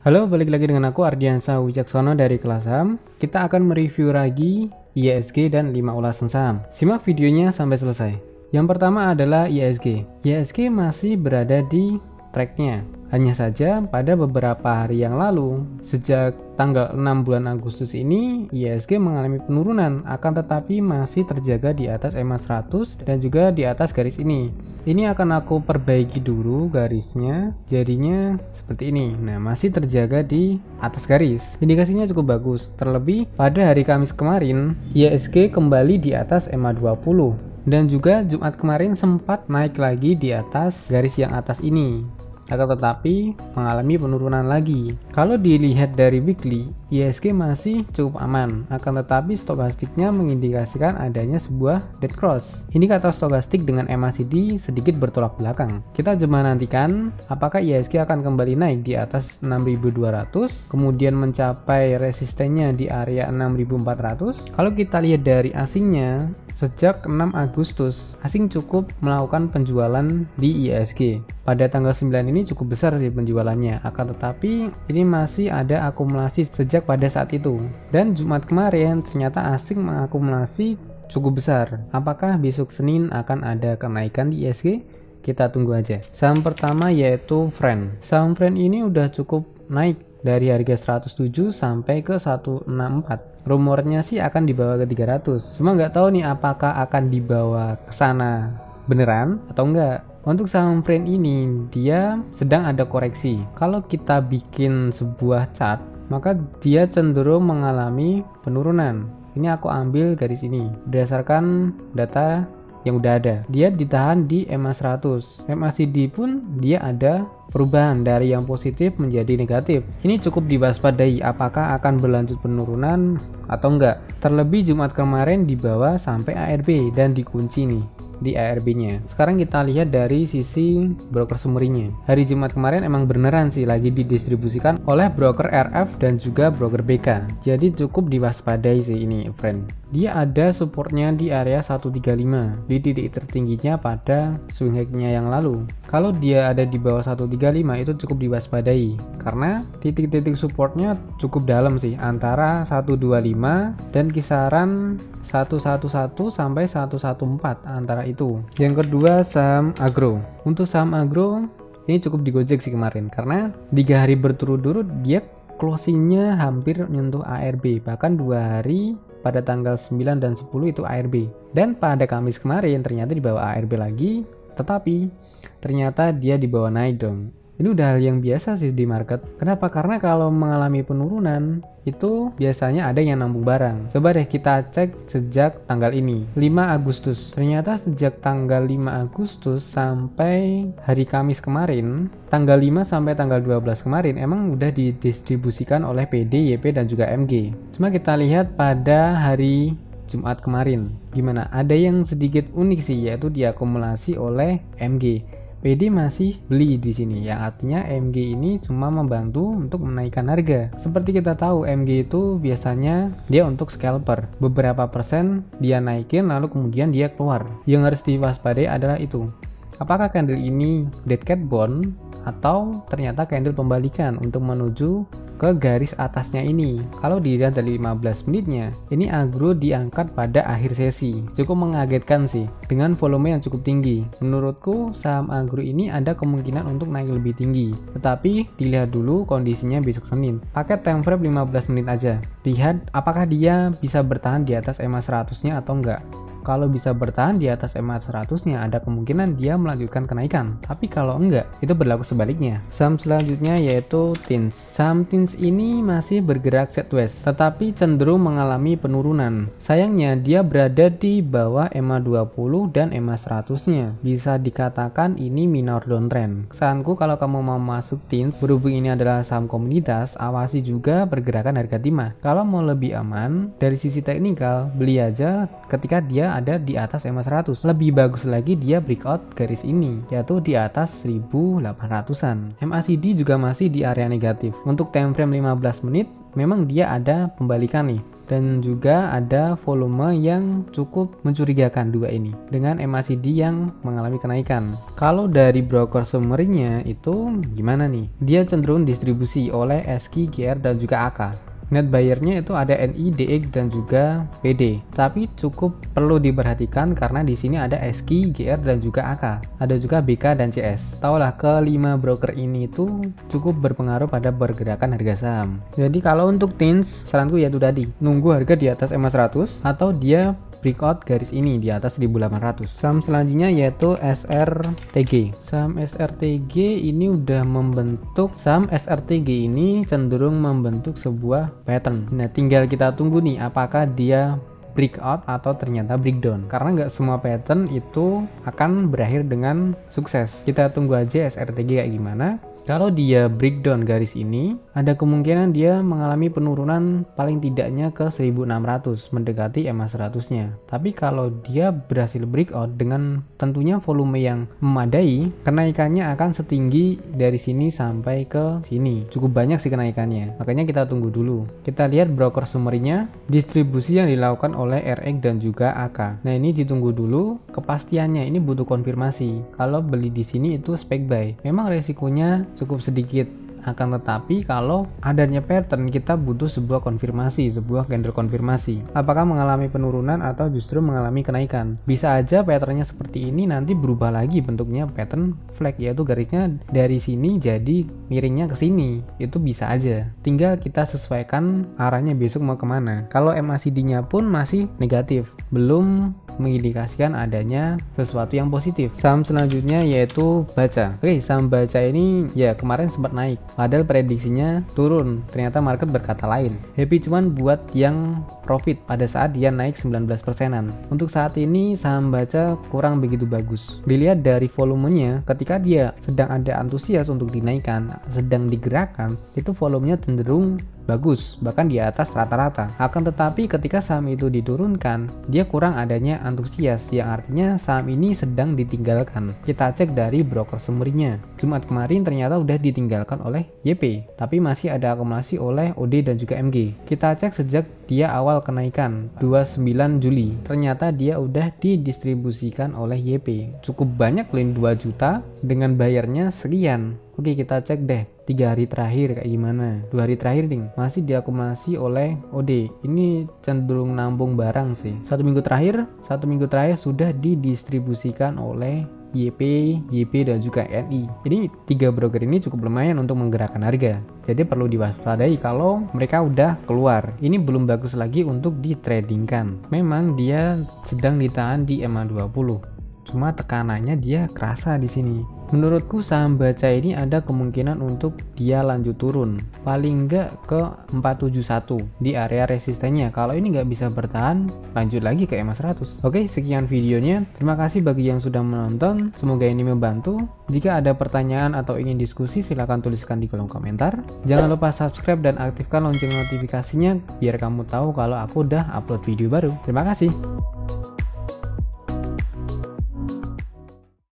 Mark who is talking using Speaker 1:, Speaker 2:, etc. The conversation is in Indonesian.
Speaker 1: Halo, balik lagi dengan aku Ardiansa Wicaksono dari kelas saham. Kita akan mereview lagi IHSG dan 5 ulasan saham. Simak videonya sampai selesai. Yang pertama adalah IHSG. IHSG masih berada di tracknya. Hanya saja pada beberapa hari yang lalu, sejak tanggal 6 bulan Agustus ini, IHSG mengalami penurunan, akan tetapi masih terjaga di atas EMA 100 dan juga di atas garis ini. Ini akan aku perbaiki dulu garisnya, jadinya seperti ini. Nah, masih terjaga di atas garis. Indikasinya cukup bagus. Terlebih pada hari Kamis kemarin, IHSG kembali di atas EMA 20 dan juga Jumat kemarin sempat naik lagi di atas garis yang atas ini. Akan tetapi mengalami penurunan lagi. Kalau dilihat dari weekly, IHSG masih cukup aman, akan tetapi stokastiknya mengindikasikan adanya sebuah dead cross. Indikator stokastik dengan MACD sedikit bertolak belakang. Kita cuma nantikan apakah IHSG akan kembali naik di atas 6.200, kemudian mencapai resistennya di area 6.400. Kalau kita lihat dari asingnya, sejak 6 Agustus, asing cukup melakukan penjualan di IHSG. Pada tanggal 9 ini cukup besar sih penjualannya, akan tetapi ini masih ada akumulasi sejak pada saat itu. Dan Jumat kemarin ternyata asing mengakumulasi cukup besar. Apakah besok Senin akan ada kenaikan di IHSG? Kita tunggu aja. Saham pertama yaitu Friend. Saham Friend ini udah cukup naik dari harga 107 sampai ke 164. Rumornya sih akan dibawa ke 300. Cuma nggak tahu nih apakah akan dibawa ke sana beneran atau enggak. Untuk saham Friend ini dia sedang ada koreksi. Kalau kita bikin sebuah chart, maka dia cenderung mengalami penurunan. Ini aku ambil garis ini berdasarkan data yang udah ada. Dia ditahan di EMA 100. MACD pun dia ada perubahan dari yang positif menjadi negatif. Ini cukup diwaspadai apakah akan berlanjut penurunan atau enggak. Terlebih Jumat kemarin dibawa sampai ARB dan dikunci nih di ARB-nya. Sekarang kita lihat dari sisi broker summary-nya. Hari Jumat kemarin emang beneran sih lagi didistribusikan oleh broker RF dan juga broker BK. Jadi cukup diwaspadai sih ini, friend. Dia ada supportnya di area 135 di titik tertingginya pada swing high-nya yang lalu. Kalau dia ada di bawah 135 itu cukup diwaspadai karena titik-titik supportnya cukup dalam sih, antara 125 dan kisaran 111 sampai 114 antara itu. Yang kedua saham agro. Untuk saham agro ini cukup digojek sih kemarin karena 3 hari berturut-turut dia closingnya hampir menyentuh ARB, bahkan 2 hari pada tanggal 9 dan 10 itu ARB, dan pada Kamis kemarin ternyata dibawa ARB lagi, tetapi ternyata dia dibawa naik dong. Ini udah hal yang biasa sih di market. Kenapa? Karena kalau mengalami penurunan itu biasanya ada yang nambung barang. Coba deh kita cek sejak tanggal ini 5 Agustus. Ternyata sejak tanggal 5 Agustus sampai hari Kamis kemarin, tanggal 5 sampai tanggal 12 kemarin emang udah didistribusikan oleh PD, YP dan juga MG. Cuma kita lihat pada hari Jumat kemarin gimana? Ada yang sedikit unik sih, yaitu diakumulasi oleh MG. PD masih beli di sini, yang artinya MG ini cuma membantu untuk menaikkan harga. Seperti kita tahu, MG itu biasanya dia untuk scalper. Beberapa persen dia naikin lalu kemudian dia keluar. Yang harus diwaspadai adalah itu. Apakah candle ini dead cat bond atau ternyata candle pembalikan untuk menuju ke garis atasnya ini. Kalau dilihat dari 15 menitnya, ini agro diangkat pada akhir sesi. Cukup mengagetkan sih dengan volume yang cukup tinggi. Menurutku saham agro ini ada kemungkinan untuk naik lebih tinggi. Tetapi dilihat dulu kondisinya besok Senin. Pakai time frame 15 menit aja. Lihat apakah dia bisa bertahan di atas EMA 100-nya atau enggak. Kalau bisa bertahan di atas EMA 100-nya, ada kemungkinan dia melanjutkan kenaikan. Tapi kalau enggak, itu berlaku sebaliknya. Saham selanjutnya yaitu TINS. Saham TINS ini masih bergerak sideways, tetapi cenderung mengalami penurunan. Sayangnya, dia berada di bawah EMA 20 dan EMA 100-nya. Bisa dikatakan ini minor downtrend. Saranku kalau kamu mau masuk TINS, berhubung ini adalah saham komunitas, awasi juga pergerakan harga timah. Kalau mau lebih aman, dari sisi teknikal, beli aja ketika dia ada di atas EMA 100. Lebih bagus lagi dia breakout garis ini, yaitu di atas 1800-an. MACD juga masih di area negatif. Untuk time frame 15 menit memang dia ada pembalikan nih, dan juga ada volume yang cukup mencurigakan dua ini dengan MACD yang mengalami kenaikan. Kalau dari broker summary-nya itu gimana nih? Dia cenderung distribusi oleh SQ, GR, dan juga AK. Net buyer-nya itu ada NI, DX, dan juga PD. Tapi cukup perlu diperhatikan karena di sini ada SQ, GR, dan juga AK. Ada juga BK dan CS. Taulah kelima broker ini itu cukup berpengaruh pada pergerakan harga saham. Jadi kalau untuk TINS, saranku yaitu tadi, nunggu harga di atas EMA 100 atau dia breakout garis ini di atas 1800. Saham selanjutnya yaitu SRTG. Saham SRTG ini udah membentuk, saham SRTG ini cenderung membentuk sebuah pattern. Nah, tinggal kita tunggu nih apakah dia breakout atau ternyata breakdown, karena nggak semua pattern itu akan berakhir dengan sukses. Kita tunggu aja SRTG kayak gimana. Kalau dia breakdown garis ini, ada kemungkinan dia mengalami penurunan paling tidaknya ke 1600, mendekati EMA 100-nya. Tapi kalau dia berhasil breakout dengan tentunya volume yang memadai, kenaikannya akan setinggi dari sini sampai ke sini. Cukup banyak sih kenaikannya, makanya kita tunggu dulu. Kita lihat broker summary-nya, distribusi yang dilakukan oleh RX dan juga AK. Nah, ini ditunggu dulu kepastiannya, ini butuh konfirmasi. Kalau beli di sini itu spec buy. Memang resikonya cukup sedikit, akan tetapi kalau adanya pattern kita butuh sebuah konfirmasi, sebuah candle konfirmasi apakah mengalami penurunan atau justru mengalami kenaikan. Bisa aja patternnya seperti ini nanti berubah lagi bentuknya pattern flag, yaitu garisnya dari sini jadi miringnya ke sini, itu bisa aja, tinggal kita sesuaikan arahnya besok mau kemana. Kalau MACD-nya pun masih negatif, belum mengindikasikan adanya sesuatu yang positif. Saham selanjutnya yaitu Baca. Oke, saham Baca ini ya kemarin sempat naik, padahal prediksinya turun, ternyata market berkata lain. Happy cuman buat yang profit pada saat dia naik 19%-an. Untuk saat ini saham Baca kurang begitu bagus. Dilihat dari volumenya, ketika dia sedang ada antusias untuk dinaikkan, sedang digerakkan, itu volumenya cenderung bagus, bahkan di atas rata-rata. Akan tetapi ketika saham itu diturunkan, dia kurang adanya antusias, yang artinya saham ini sedang ditinggalkan. Kita cek dari broker summary-nya. Jumat kemarin ternyata udah ditinggalkan oleh YP, tapi masih ada akumulasi oleh OD dan juga MG. Kita cek sejak dia awal kenaikan 29 Juli, ternyata dia udah didistribusikan oleh YP. Cukup banyak, lain 2 juta dengan bayarnya sekian. Oke, kita cek deh 3 hari terakhir kayak gimana. 2 hari terakhir nih masih diakumulasi oleh OD. Ini cenderung nambung barang sih. 1 minggu terakhir sudah didistribusikan oleh YP, YP dan juga NI. Jadi 3 broker ini cukup lumayan untuk menggerakkan harga. Jadi perlu diwaspadai kalau mereka udah keluar. Ini belum bagus lagi untuk ditradingkan. Memang dia sedang ditahan di EMA 20. Cuma tekanannya dia kerasa di sini. Menurutku saham Baca ini ada kemungkinan untuk dia lanjut turun, paling enggak ke 471 di area resistennya. Kalau ini nggak bisa bertahan, lanjut lagi ke EMA 100. Oke, sekian videonya. Terima kasih bagi yang sudah menonton. Semoga ini membantu. Jika ada pertanyaan atau ingin diskusi, silahkan tuliskan di kolom komentar. Jangan lupa subscribe dan aktifkan lonceng notifikasinya biar kamu tahu kalau aku udah upload video baru. Terima kasih.